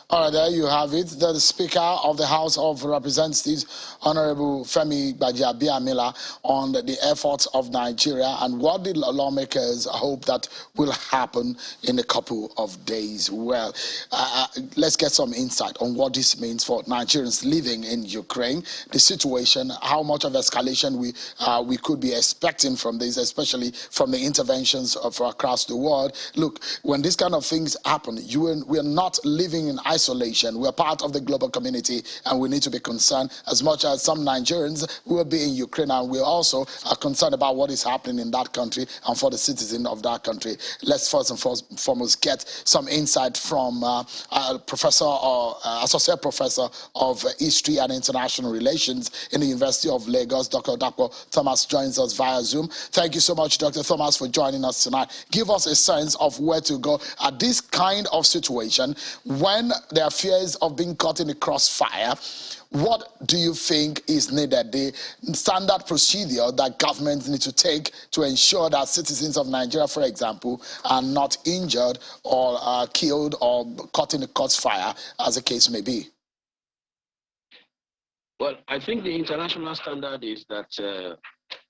All right, there you have it. The Speaker of the House of Representatives, Honorable Femi Gbajabiamila, on the efforts of Nigeria and what the lawmakers hope that will happen in a couple of days. Well, let's get some insight on what this means for Nigerians living in Ukraine, the situation, how much of escalation we could be expecting from this, especially from the interventions of across the world. Look, when these kind of things happen, we're not living in isolation. We're part of the global community, and we need to be concerned as much as some Nigerians will be in Ukraine, and we also are concerned about what is happening in that country and for the citizens of that country. Let's first and foremost get some insight from Professor or Associate Professor of History and International Relations in the University of Lagos, Dr. Dapo Thomas joins us via Zoom. Thank you so much, Dr. Thomas, for joining us tonight. Give us a sense of where to go at this kind of situation when there are fears of being caught in the crossfire. What do you think is needed? The standard procedure that governments need to take to ensure that citizens of Nigeria, for example, are not injured or killed or caught in the crossfire, as the case may be? Well, I think the international standard is that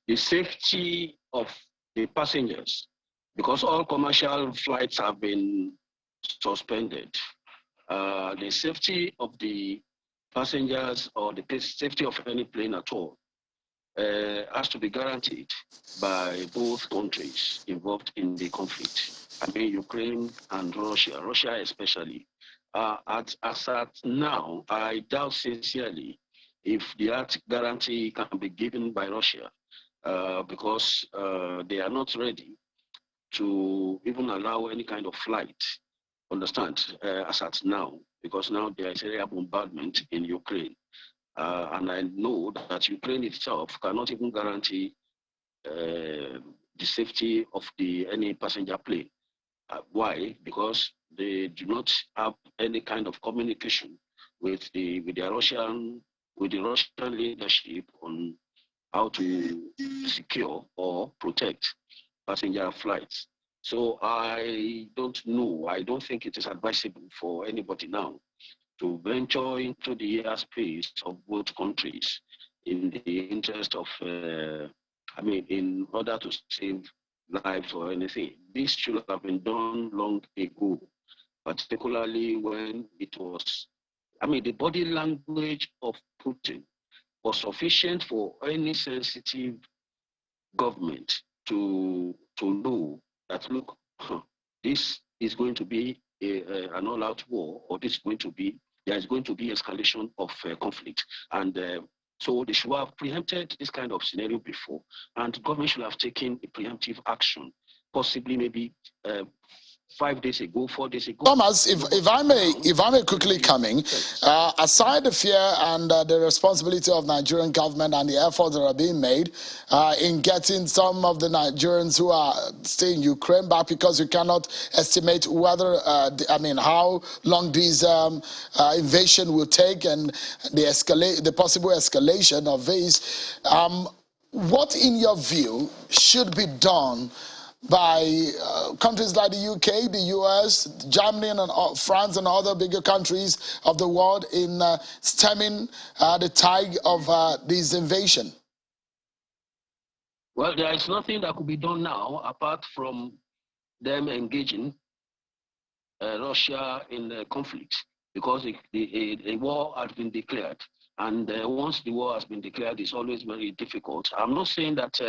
the safety of the passengers, because all commercial flights have been suspended, the safety of the passengers or the safety of any plane at all has to be guaranteed by both countries involved in the conflict. I mean, Ukraine and Russia especially. As at now, I doubt sincerely if that guarantee can be given by Russia because they are not ready to even allow any kind of flight, understand, as at now, because now there is aerial bombardment in Ukraine. And I know that Ukraine itself cannot even guarantee the safety of any passenger plane. Why? Because they do not have any kind of communication with the Russian leadership on how to secure or protect passenger flights. So I don't know. I don't think it is advisable for anybody now to venture into the airspace of both countries in the interest of, in order to save lives or anything. This should have been done long ago, particularly when it was, the body language of Putin was sufficient for any sensitive government to know that, look, this is going to be an all-out war, or there is going to be escalation of conflict. And so they should have preempted this kind of scenario before, and government should have taken a preemptive action, possibly maybe 5 days ago, 4 days ago. Thomas, if I may quickly come in, aside the fear and the responsibility of Nigerian government and the efforts that are being made in getting some of the Nigerians who are staying in Ukraine back, because you cannot estimate whether, how long this invasion will take and the possible escalation of this. What, in your view, should be done by countries like the UK, the US, Germany, and France, and other bigger countries of the world in stemming the tide of this invasion? Well, there is nothing that could be done now apart from them engaging Russia in the conflict, because a war has been declared. And once the war has been declared, it's always very difficult. I'm not saying that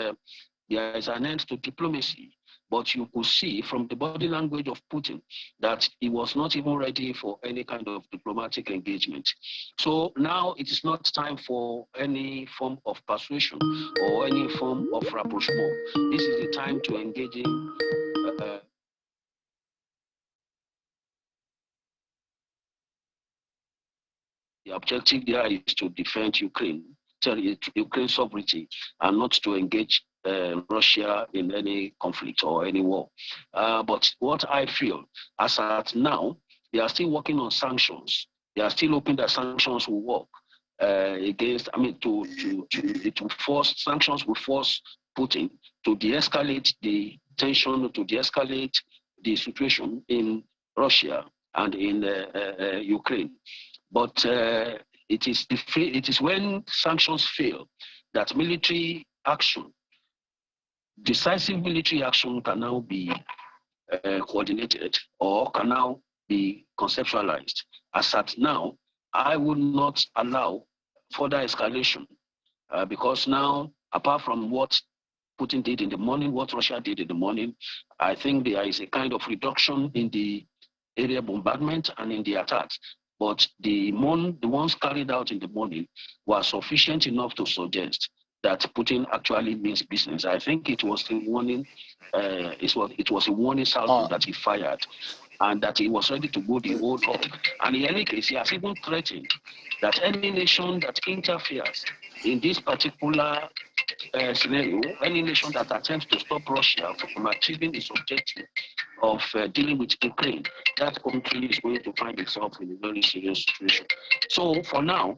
there is an end to diplomacy, but you could see from the body language of Putin that he was not even ready for any kind of diplomatic engagement. So now it is not time for any form of persuasion or any form of rapprochement. This is the time to engage in the objective there is to defend Ukraine sovereignty, and not to engage Russia in any conflict or any war. But what I feel, as at now, they are still working on sanctions. They are still hoping that sanctions will work sanctions will force Putin to de-escalate the tension, to de-escalate the situation in Russia. and in Ukraine. But it is when sanctions fail that military action, decisive military action, can now be coordinated or can now be conceptualized. As at now, I would not allow further escalation because now, apart from what Putin did in the morning, what Russia did in the morning, I think there is a kind of reduction in the area bombardment and in the attacks. But the ones carried out in the morning were sufficient enough to suggest that Putin actually means business. I think it was a warning. It was a warning salvo that he fired, and that he was ready to go the whole hog. And in any case, he has even threatened that any nation that interferes in this particular scenario, any nation that attempts to stop Russia from achieving its objective of dealing with Ukraine, that country is going to find itself in a very serious situation. So for now,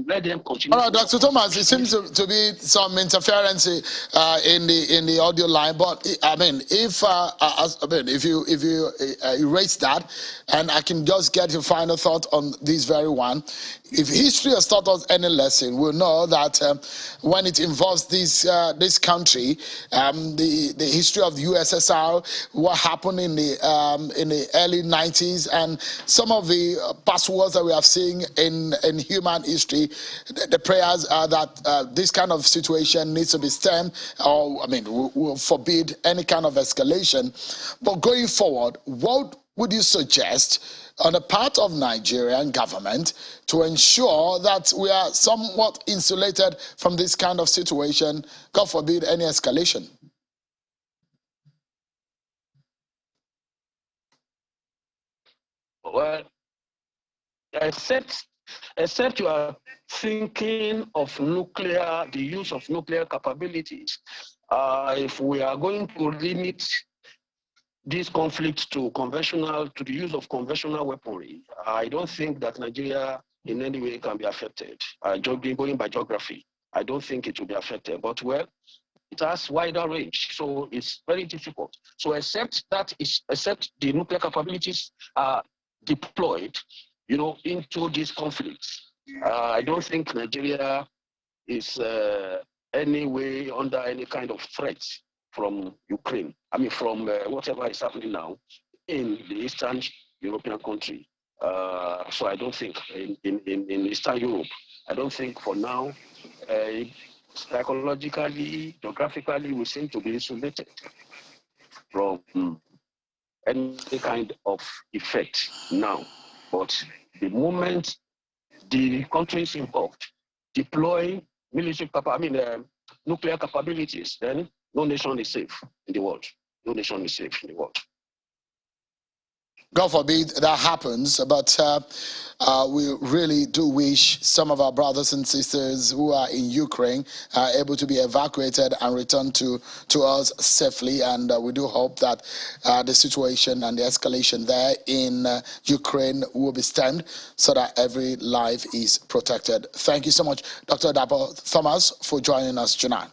let them continue. All right, Dr. Thomas, it seems to be some interference in the audio line, but I mean, if you erase that, and I can just get your final thought on this very one. If history has taught us any lesson, we'll know that when it involves this country, the history of the USSR, what happened in the early 90s, and some of the past wars that we have seen in human history, the prayers are that this kind of situation needs to be stemmed, or I mean, will forbid any kind of escalation. But going forward, what would you suggest on the part of Nigerian government to ensure that we are somewhat insulated from this kind of situation, God forbid any escalation? Well, except you are thinking of the use of nuclear capabilities, if we are going to limit this conflict to the use of conventional weaponry, I don't think that Nigeria in any way can be affected. Going by geography, I don't think it will be affected. But well, it has wider range, so it's very difficult. So except the nuclear capabilities are deployed, into these conflicts, I don't think Nigeria is any way under any kind of threat from Ukraine. I mean, from whatever is happening now in the Eastern European country. So I don't think in Eastern Europe, I don't think for now, psychologically, geographically, we seem to be insulated from any kind of effect now. But the moment the countries involved deploy nuclear capabilities, then no nation is safe in the world. No nation is safe in the world. God forbid that happens, but we really do wish some of our brothers and sisters who are in Ukraine are able to be evacuated and returned to us safely. And we do hope that the situation and the escalation there in Ukraine will be stemmed so that every life is protected. Thank you so much, Dr. Dapo Thomas, for joining us tonight.